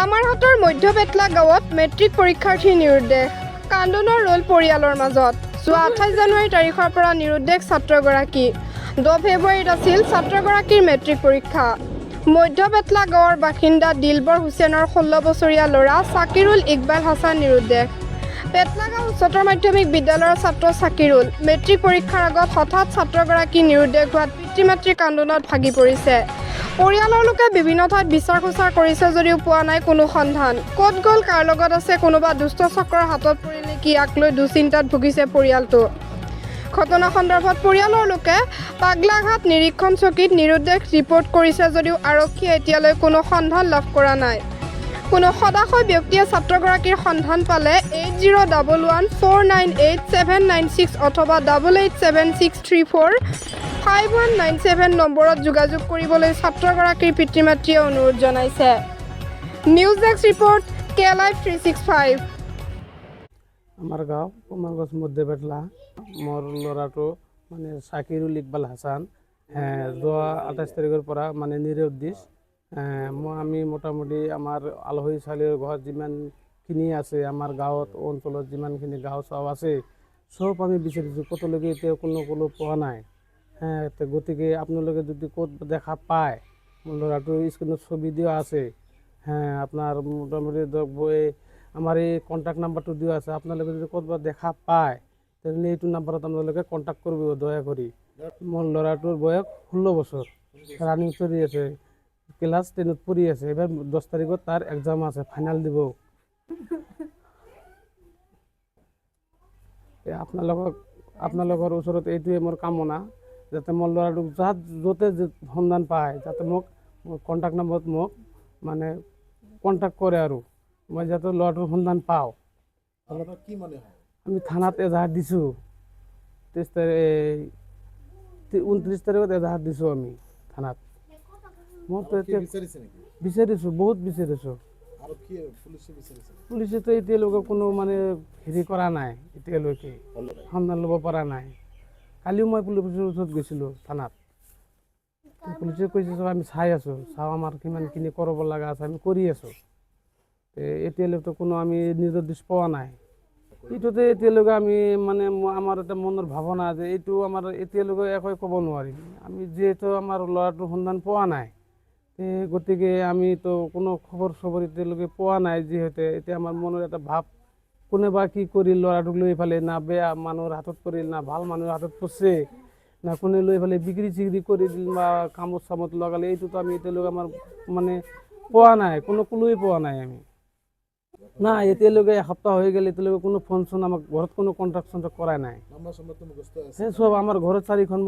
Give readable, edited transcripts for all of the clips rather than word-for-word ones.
কামাৰহাটৰ মধ্য বেটলা গাঁৱত মেট্ৰিক পৰীক্ষাৰ্থী নিৰুদ্দেশ কান্দোনৰ ৰোল পৰিয়ালৰ মাজত যোৱা 28 জানুৱাৰী তাৰিখৰ পৰা নিৰুদ্দেশ ছাত্ৰগৰাকী 10 ফেব্ৰুৱাৰীত আছিল ছাত্ৰগৰাকীৰ মেট্ৰিক পৰীক্ষা মধ্য বেটলা গাঁৱৰ বাসিন্দা দিলবৰ হুছেইনৰ 16 বছৰীয়া ল'ৰা ছাকিৰুল ইকবাল হাছান নিৰুদ্দেশ বেটলা গাঁও উচ্চতৰ মাধ্যমিক বিদ্যালয়ৰ ছাত্ৰ ছাকিৰুল মেট্ৰিক পৰীক্ষাৰ আগত হঠাৎ ছাত্ৰগৰাকী নিৰুদ্দেশ হোৱাত পিতৃ মাতৃৰ কান্দোনত ভাগি পৰিছে পৰিয়ালৰ লোকে বিভিন্ন ঠাইত বিচাৰ খোচাৰ কৰিছে যদিও পোৱা নাই কোনো সন্ধান ক'ত গ'ল কাৰ লগত আছে কোনোবা দুষ্ট চক্ৰৰ হাতত পৰিল নেকি ইয়াক লৈ দুশ্চিন্তাত ভুগিছে পৰিয়ালটো ঘটনা সন্দৰ্ভত পৰিয়ালৰ লোকে পাগলাঘাট নিৰীক্ষণ চকীত নিৰুদ্দেশ ৰিপৰ্ট কৰিছে যদিও আৰক্ষীয়ে এতিয়ালৈ কোনো সন্ধান লাভ কৰা নাই কোনো সদাশয় ব্যক্তিয়ে ছাত্ৰগৰাকীৰ সন্ধান পালে 8011498796 অথবা 8876345197 নম্বৰত যোগাযোগ কৰিবলৈ ছাত্ৰগৰাকীৰ পিতৃ মাতৃয়ে অনুৰোধ জনাইছে নিউজ ডেস্ক ৰিপৰ্ট কে লাইভ 365 আমাৰ গাঁও কুমাৰগছ মধ্য বেটলা মোৰ ল'ৰাটো মানে ছাকিৰুল ইকবাল হাছান যোৱা 28 তাৰিখৰ পৰা মানে নিৰুদ্দেশ আমি মোটামুটি আমাৰ আলহী চালিৰ ঘৰত যিমানখিনি আছে আমাৰ গাঁৱত অঞ্চলত যিমানখিনি গাঁও চাও আছে সব আমি বিচাৰিছোঁ ক'তলৈকে এতিয়া কোনো পোৱা নাই গতিকে আপোনালোকে যদি ক'ত দেখা পায় মোৰ ল'ৰাটোৰ স্ক্ৰীণত ছবি দিয়া আছে আপোনাৰ মোটামুটি আমাৰ এই কণ্টেক্ট নাম্বাৰটো দিয়া আছে আপোনালোকে যদি ক'ৰবাত দেখা পায় তেনেহ'লে এইটো নাম্বাৰত আপোনালোকে কণ্টেক্ট কৰিব দয়া কৰি মোৰ ল'ৰাটোৰ বয়স 16 বছৰ ৰানিং চলি আছে ক্লাছ 10ত পঢ়ি আছে এবাৰ 10 তাৰিখত তাৰ এক্সাম আছে ফাইনেল দিব আপোনালোকৰ ওচৰত এইটোৱে মোৰ কামনা যাতে মোৰ ল'ৰাটোক য'তে সন্ধান পায় যাতে মোক কণ্টেক্ট নম্বৰত মোক মানে কণ্টেক্ট কৰে আৰু মই যাতে ল'ৰাটোৰ সন্ধান পাওঁ কি মনে হয় আমি থানাত এজাহাৰ দিছোঁ 29 তাৰিখত এজাহাৰ দিছোঁ আমি থানাত মইতো বিচাৰিছোঁ বহুত বিচাৰিছোঁ পুলিচেতো এতিয়ালৈকে কোনো মানে হেৰি কৰা নাই এতিয়ালৈকে সন্ধান ল'ব পৰা নাই কালিও মই পুলিচৰ ওচৰত গৈছিলোঁ থানাত পুলিচে কৈছে চব আমি চাই আছোঁ আমাৰ কিমানখিনি কৰিব লগা আছে আমি কৰি আছোঁ এতিয়ালৈকে কোনো আমি নিৰুদ্দেশ পোৱা নাই এইটোতে এতিয়ালৈকে আমি মানে আমাৰ এটা মনৰ ভাৱনা যে এইটো আমাৰ এতিয়ালৈকে একোৱে ক'ব নোৱাৰিম আমি যিহেতু আমাৰ ল'ৰাটোৰ সন্ধান পোৱা নাই গতিকে আমিতো কোনো খবৰ এতিয়ালৈকে পোৱা নাই যিহেতু এতিয়া আমাৰ মনৰ এটা ভাৱ কোনোবা কি কৰিল ল'ৰাটোক লৈ ফালে না বেয়া মানুহৰ হাতত পৰিল না ভাল মানুহৰ হাতত পৰিছে না কোনে লৈ ফালে বিক্ৰী চিক্ৰী কৰি দিল বা কামত চামত লগালে এইটোতো আমি এতিয়ালৈকে আমাৰ মানে পোৱা নাই কোনো ক্লুই পোৱা নাই আমি না এতিয়ালৈকে এসপ্তাহ হৈ গ'ল এতিয়ালৈকে কোনো ফোন চোন আমাক ঘৰত কোনো কণ্টেক্ট চণ্টেক্ট কৰাই নাই চব আমাৰ ঘৰত 4খন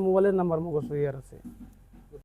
মোবাইলৰ নাম্বাৰ মুখস্থ ইয়াৰ আছে